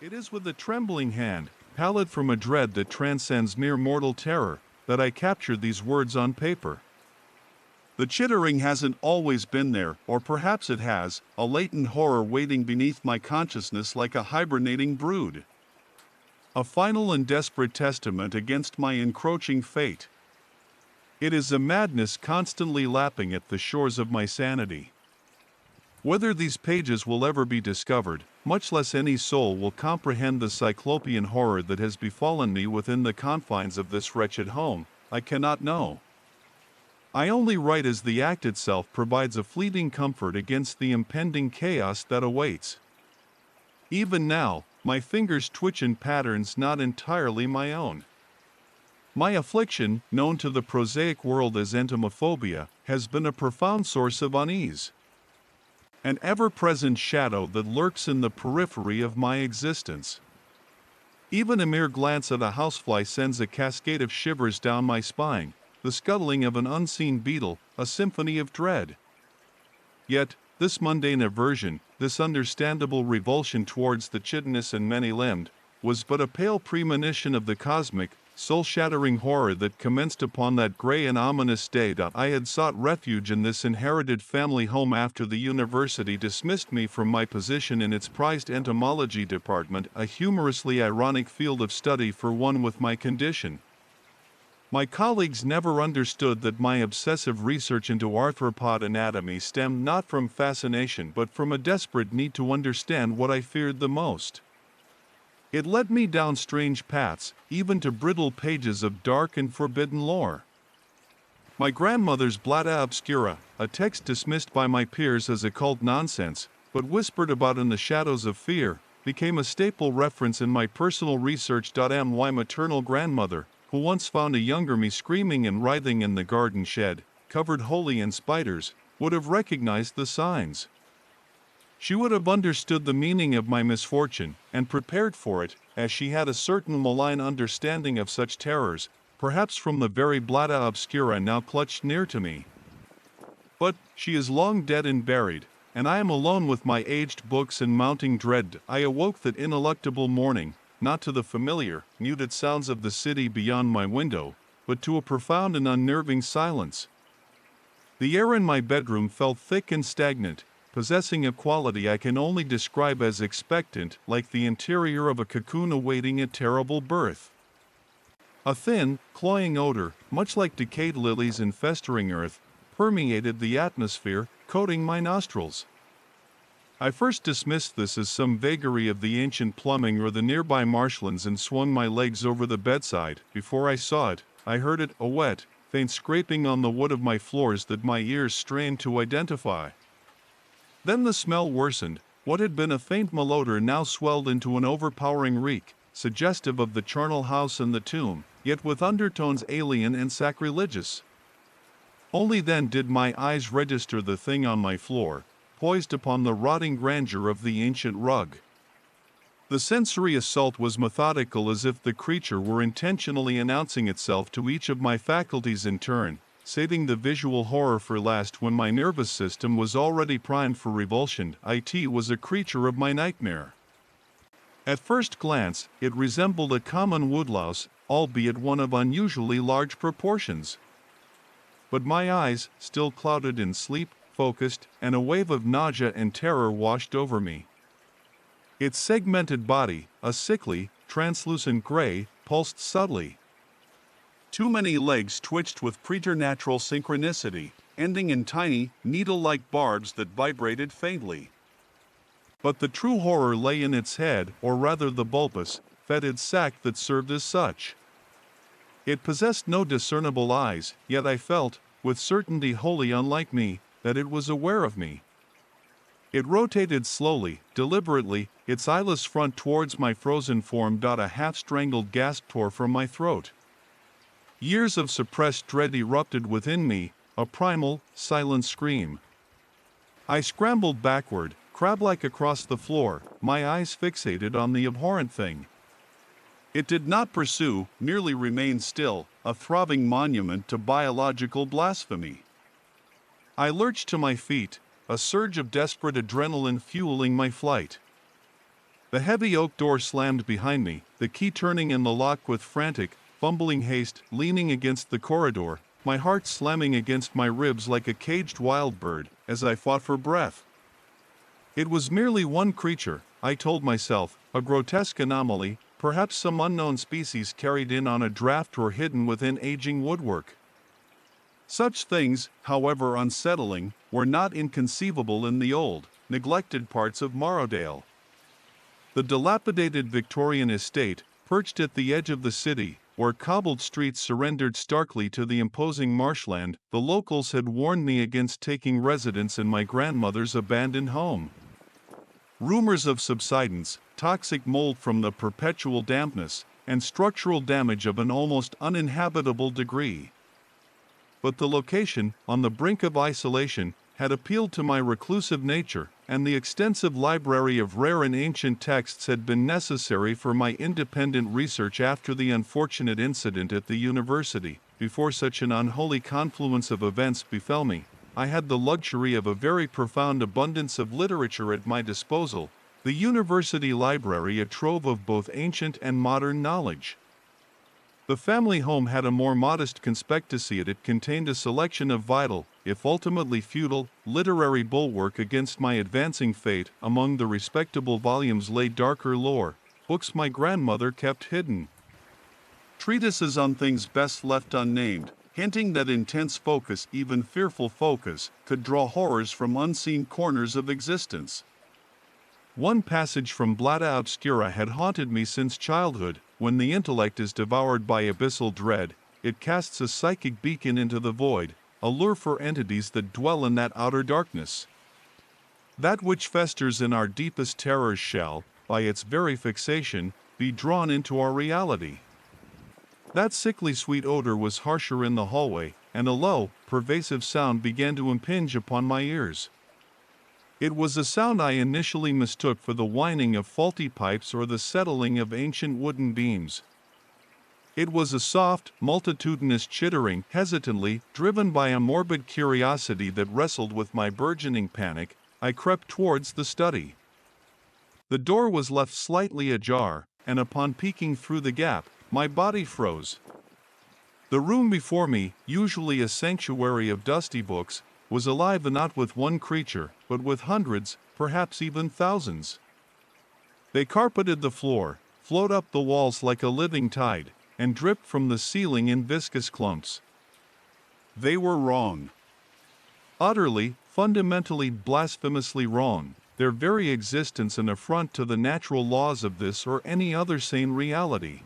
It is with a trembling hand, pallid from a dread that transcends mere mortal terror, that I captured these words on paper. The chittering hasn't always been there, or perhaps it has, a latent horror waiting beneath my consciousness like a hibernating brood. A final and desperate testament against my encroaching fate. It is a madness constantly lapping at the shores of my sanity. Whether these pages will ever be discovered, much less any soul will comprehend the cyclopean horror that has befallen me within the confines of this wretched home, I cannot know. I only write as the act itself provides a fleeting comfort against the impending chaos that awaits. Even now, my fingers twitch in patterns not entirely my own. My affliction, known to the prosaic world as entomophobia, has been a profound source of unease. An ever-present shadow that lurks in the periphery of my existence. Even a mere glance at a housefly sends a cascade of shivers down my spine, the scuttling of an unseen beetle, a symphony of dread. Yet, this mundane aversion, this understandable revulsion towards the chitinous and many-limbed, was but a pale premonition of the cosmic, soul-shattering horror that commenced upon that gray and ominous day that I had sought refuge in this inherited family home after the university dismissed me from my position in its prized entomology department, a humorously ironic field of study for one with my condition. My colleagues never understood that my obsessive research into arthropod anatomy stemmed not from fascination but from a desperate need to understand what I feared the most. It led me down strange paths, even to brittle pages of dark and forbidden lore. My grandmother's Blata Obscura, a text dismissed by my peers as occult nonsense, but whispered about in the shadows of fear, became a staple reference in my personal research. My maternal grandmother, who once found a younger me screaming and writhing in the garden shed, covered wholly in spiders, would have recognized the signs. She would have understood the meaning of my misfortune, and prepared for it, as she had a certain malign understanding of such terrors, perhaps from the very Blata Obscura now clutched near to me. But she is long dead and buried, and I am alone with my aged books and mounting dread. I awoke that ineluctable morning, not to the familiar, muted sounds of the city beyond my window, but to a profound and unnerving silence. The air in my bedroom felt thick and stagnant, possessing a quality I can only describe as expectant, like the interior of a cocoon awaiting a terrible birth. A thin, cloying odor, much like decayed lilies and festering earth, permeated the atmosphere, coating my nostrils. I first dismissed this as some vagary of the ancient plumbing or the nearby marshlands and swung my legs over the bedside. Before I saw it, I heard it, a wet, faint scraping on the wood of my floors that my ears strained to identify. Then the smell worsened. What had been a faint malodor now swelled into an overpowering reek, suggestive of the charnel house and the tomb, yet with undertones alien and sacrilegious. Only then did my eyes register the thing on my floor, poised upon the rotting grandeur of the ancient rug. The sensory assault was methodical, as if the creature were intentionally announcing itself to each of my faculties in turn, saving the visual horror for last when my nervous system was already primed for revulsion. It was a creature of my nightmare. At first glance, it resembled a common woodlouse, albeit one of unusually large proportions. But my eyes, still clouded in sleep, focused, and a wave of nausea and terror washed over me. Its segmented body, a sickly, translucent gray, pulsed subtly. Too many legs twitched with preternatural synchronicity, ending in tiny, needle-like barbs that vibrated faintly. But the true horror lay in its head, or rather the bulbous, fetid sac that served as such. It possessed no discernible eyes, yet I felt, with certainty wholly unlike me, that it was aware of me. It rotated slowly, deliberately, its eyeless front towards my frozen form. A half-strangled gasp tore from my throat. Years of suppressed dread erupted within me, a primal, silent scream. I scrambled backward, crab-like across the floor, my eyes fixated on the abhorrent thing. It did not pursue, merely remained still, a throbbing monument to biological blasphemy. I lurched to my feet, a surge of desperate adrenaline fueling my flight. The heavy oak door slammed behind me, the key turning in the lock with frantic, fumbling haste, leaning against the corridor, my heart slamming against my ribs like a caged wild bird, as I fought for breath. It was merely one creature, I told myself, a grotesque anomaly, perhaps some unknown species carried in on a draft or hidden within aging woodwork. Such things, however unsettling, were not inconceivable in the old, neglected parts of Morrodale. The dilapidated Victorian estate, perched at the edge of the city, where cobbled streets surrendered starkly to the imposing marshland, the locals had warned me against taking residence in my grandmother's abandoned home. Rumors of subsidence, toxic mold from the perpetual dampness, and structural damage of an almost uninhabitable degree. But the location, on the brink of isolation, had appealed to my reclusive nature, and the extensive library of rare and ancient texts had been necessary for my independent research after the unfortunate incident at the university. Before such an unholy confluence of events befell me, I had the luxury of a very profound abundance of literature at my disposal, the university library a trove of both ancient and modern knowledge. The family home had a more modest conspectacy. It contained a selection of vital, if ultimately futile, literary bulwark against my advancing fate. Among the respectable volumes lay darker lore, books my grandmother kept hidden. Treatises on things best left unnamed, hinting that intense focus, even fearful focus, could draw horrors from unseen corners of existence. One passage from Blata Obscura had haunted me since childhood. When the intellect is devoured by abyssal dread, it casts a psychic beacon into the void, a lure for entities that dwell in that outer darkness. That which festers in our deepest terrors shall, by its very fixation, be drawn into our reality. That sickly sweet odor was harsher in the hallway, and a low, pervasive sound began to impinge upon my ears. It was a sound I initially mistook for the whining of faulty pipes or the settling of ancient wooden beams. It was a soft, multitudinous chittering, hesitantly, driven by a morbid curiosity that wrestled with my burgeoning panic. I crept towards the study. The door was left slightly ajar, and upon peeking through the gap, my body froze. The room before me, usually a sanctuary of dusty books, was alive not with one creature, but with hundreds, perhaps even thousands. They carpeted the floor, flowed up the walls like a living tide, and dripped from the ceiling in viscous clumps. They were wrong. Utterly, fundamentally, blasphemously wrong, their very existence an affront to the natural laws of this or any other sane reality.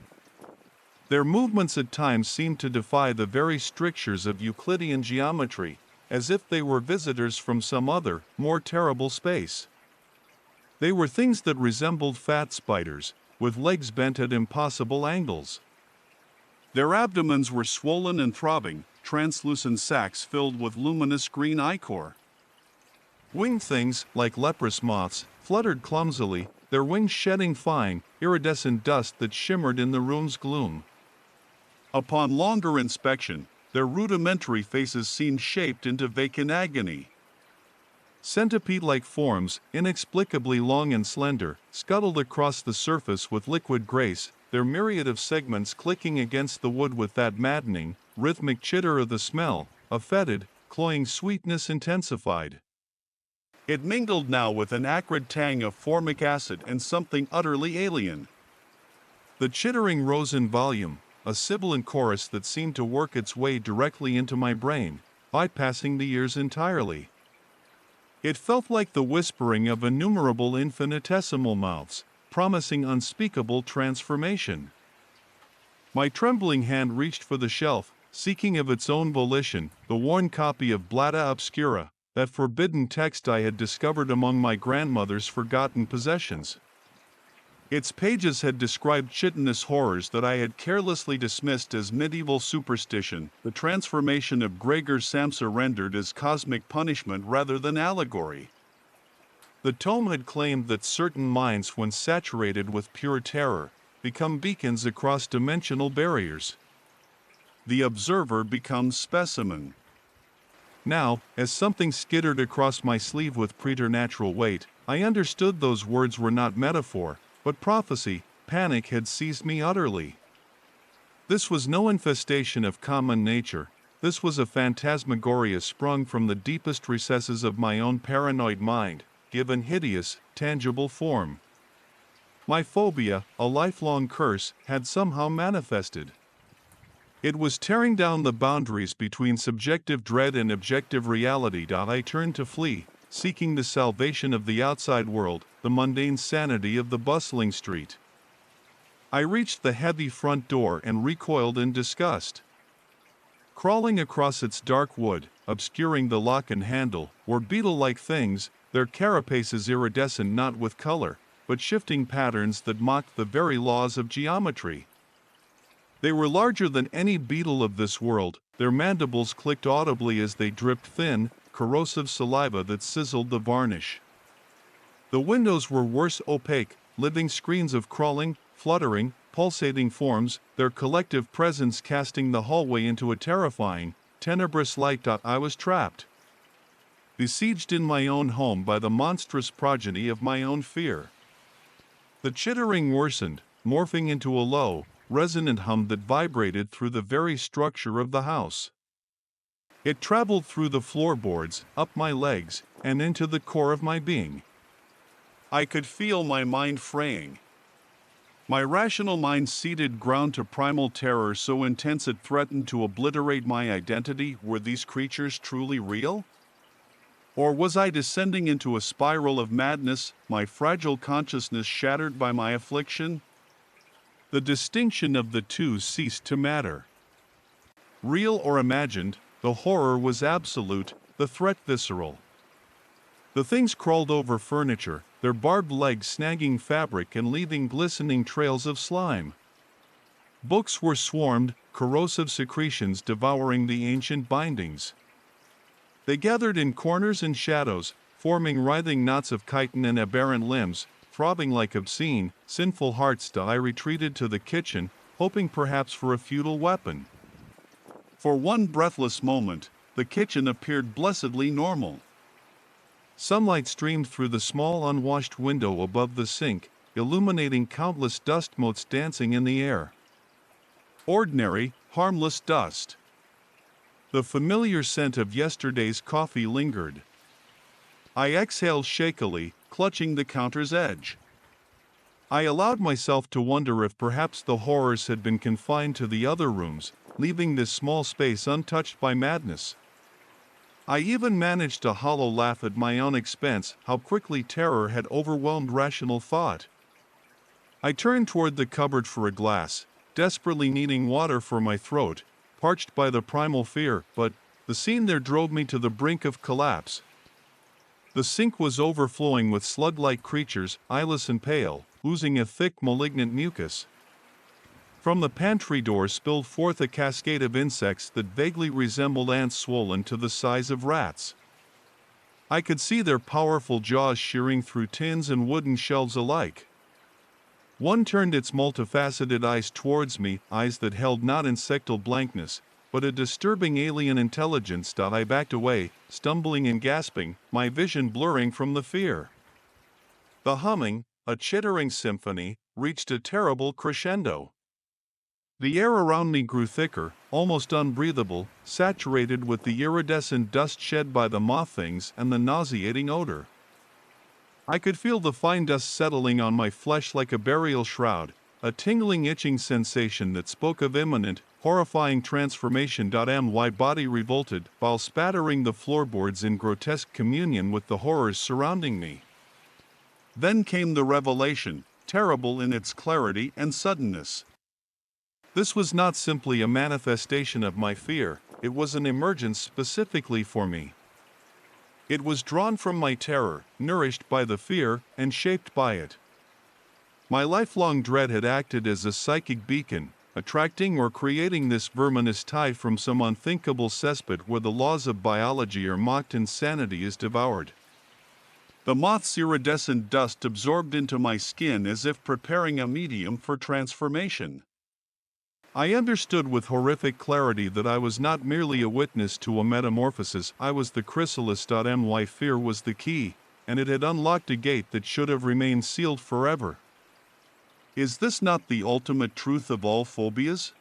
Their movements at times seemed to defy the very strictures of Euclidean geometry, as if they were visitors from some other, more terrible space. They were things that resembled fat spiders, with legs bent at impossible angles. Their abdomens were swollen and throbbing, translucent sacs filled with luminous green ichor. Winged things, like leprous moths, fluttered clumsily, their wings shedding fine, iridescent dust that shimmered in the room's gloom. Upon longer inspection, their rudimentary faces seemed shaped into vacant agony. Centipede-like forms, inexplicably long and slender, scuttled across the surface with liquid grace, their myriad of segments clicking against the wood with that maddening, rhythmic chitter of the smell, a fetid, cloying sweetness intensified. It mingled now with an acrid tang of formic acid and something utterly alien. The chittering rose in volume, a sibilant chorus that seemed to work its way directly into my brain, bypassing the ears entirely. It felt like the whispering of innumerable infinitesimal mouths, promising unspeakable transformation. My trembling hand reached for the shelf, seeking of its own volition the worn copy of Blata Obscura, that forbidden text I had discovered among my grandmother's forgotten possessions. Its pages had described chitinous horrors that I had carelessly dismissed as medieval superstition, the transformation of Gregor Samsa rendered as cosmic punishment rather than allegory. The tome had claimed that certain minds, when saturated with pure terror, become beacons across dimensional barriers. The observer becomes specimen. Now, as something skittered across my sleeve with preternatural weight, I understood those words were not metaphor, But prophecy, panic had seized me utterly. This was no infestation of common nature. This was a phantasmagoria sprung from the deepest recesses of my own paranoid mind, given hideous, tangible form. My phobia, a lifelong curse, had somehow manifested. It was tearing down the boundaries between subjective dread and objective reality. I turned to flee, seeking the salvation of the outside world, the mundane sanity of the bustling street. I reached the heavy front door and recoiled in disgust. Crawling across its dark wood, obscuring the lock and handle, were beetle-like things, their carapaces iridescent not with color, but shifting patterns that mocked the very laws of geometry. They were larger than any beetle of this world, their mandibles clicked audibly as they dripped thin, corrosive saliva that sizzled the varnish. The windows were worse, opaque, living screens of crawling, fluttering, pulsating forms, their collective presence casting the hallway into a terrifying, tenebrous light. I was trapped. Besieged in my own home by the monstrous progeny of my own fear. The chittering worsened, morphing into a low, resonant hum that vibrated through the very structure of the house. It traveled through the floorboards, up my legs, and into the core of my being. I could feel my mind fraying. My rational mind ceded ground to primal terror so intense it threatened to obliterate my identity. Were these creatures truly real? Or was I descending into a spiral of madness, my fragile consciousness shattered by my affliction? The distinction of the two ceased to matter. Real or imagined, the horror was absolute, the threat visceral. The things crawled over furniture, their barbed legs snagging fabric and leaving glistening trails of slime. Books were swarmed, corrosive secretions devouring the ancient bindings. They gathered in corners and shadows, forming writhing knots of chitin and aberrant limbs, throbbing like obscene, sinful hearts. I retreated to the kitchen, hoping perhaps for a futile weapon. For one breathless moment, the kitchen appeared blessedly normal. Sunlight streamed through the small unwashed window above the sink, illuminating countless dust motes dancing in the air. Ordinary, harmless dust. The familiar scent of yesterday's coffee lingered. I exhaled shakily, clutching the counter's edge. I allowed myself to wonder if perhaps the horrors had been confined to the other rooms, leaving this small space untouched by madness. I even managed a hollow laugh at my own expense, how quickly terror had overwhelmed rational thought. I turned toward the cupboard for a glass, desperately needing water for my throat, parched by the primal fear, but the scene there drove me to the brink of collapse. The sink was overflowing with slug-like creatures, eyeless and pale, oozing a thick malignant mucus. From the pantry door spilled forth a cascade of insects that vaguely resembled ants swollen to the size of rats. I could see their powerful jaws shearing through tins and wooden shelves alike. One turned its multifaceted eyes towards me, eyes that held not insectal blankness, but a disturbing alien intelligence. I backed away, stumbling and gasping, my vision blurring from the fear. The humming, a chittering symphony, reached a terrible crescendo. The air around me grew thicker, almost unbreathable, saturated with the iridescent dust shed by the moth things and the nauseating odor. I could feel the fine dust settling on my flesh like a burial shroud, a tingling itching sensation that spoke of imminent, horrifying transformation. My body revolted, while spattering the floorboards in grotesque communion with the horrors surrounding me. Then came the revelation, terrible in its clarity and suddenness. This was not simply a manifestation of my fear, it was an emergence specifically for me. It was drawn from my terror, nourished by the fear, and shaped by it. My lifelong dread had acted as a psychic beacon, attracting or creating this verminous tide from some unthinkable cesspit where the laws of biology are mocked and sanity is devoured. The moth's iridescent dust absorbed into my skin as if preparing a medium for transformation. I understood with horrific clarity that I was not merely a witness to a metamorphosis, I was the chrysalis. My fear was the key, and it had unlocked a gate that should have remained sealed forever. Is this not the ultimate truth of all phobias?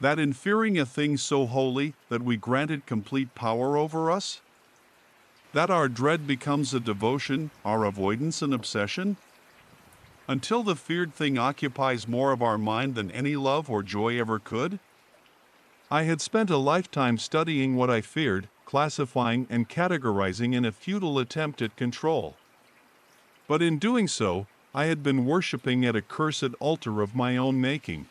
That in fearing a thing so holy that we grant it complete power over us? That our dread becomes a devotion, our avoidance an obsession? Until the feared thing occupies more of our mind than any love or joy ever could? I had spent a lifetime studying what I feared, classifying and categorizing in a futile attempt at control. But in doing so, I had been worshipping at a cursed altar of my own making.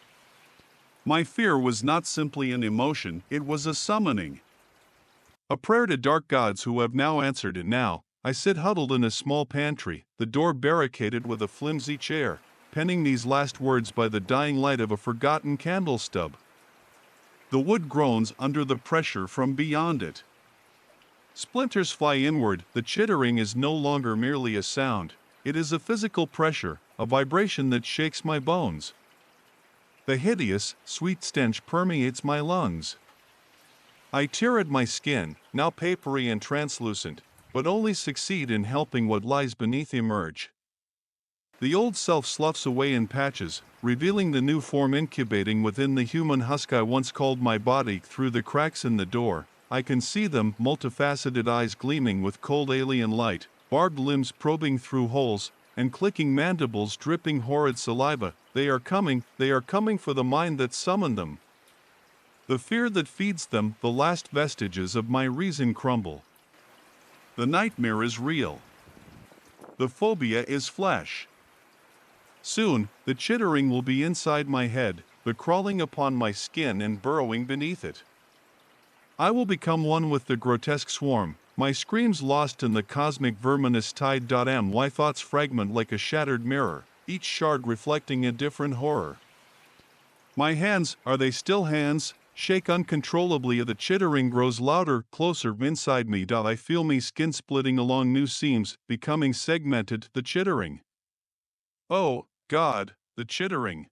My fear was not simply an emotion, it was a summoning. A prayer to dark gods who have now answered it now. I sit huddled in a small pantry, the door barricaded with a flimsy chair, penning these last words by the dying light of a forgotten candle stub. The wood groans under the pressure from beyond it. Splinters fly inward, the chittering is no longer merely a sound, it is a physical pressure, a vibration that shakes my bones. The hideous, sweet stench permeates my lungs. I tear at my skin, now papery and translucent, but only succeed in helping what lies beneath emerge. The old self sloughs away in patches, revealing the new form incubating within the human husk I once called my body. Through the cracks in the door, I can see them, multifaceted eyes gleaming with cold alien light, barbed limbs probing through holes, and clicking mandibles dripping horrid saliva. They are coming for the mind that summoned them. The fear that feeds them, the last vestiges of my reason crumble. The nightmare is real. The phobia is flesh. Soon, the chittering will be inside my head, but crawling upon my skin and burrowing beneath it. I will become one with the grotesque swarm, my screams lost in the cosmic verminous tide. My thoughts fragment like a shattered mirror, each shard reflecting a different horror. My hands, are they still hands, shake uncontrollably. The chittering grows louder, closer inside me. I feel me skin splitting along new seams, becoming segmented. The chittering. Oh, God, the chittering.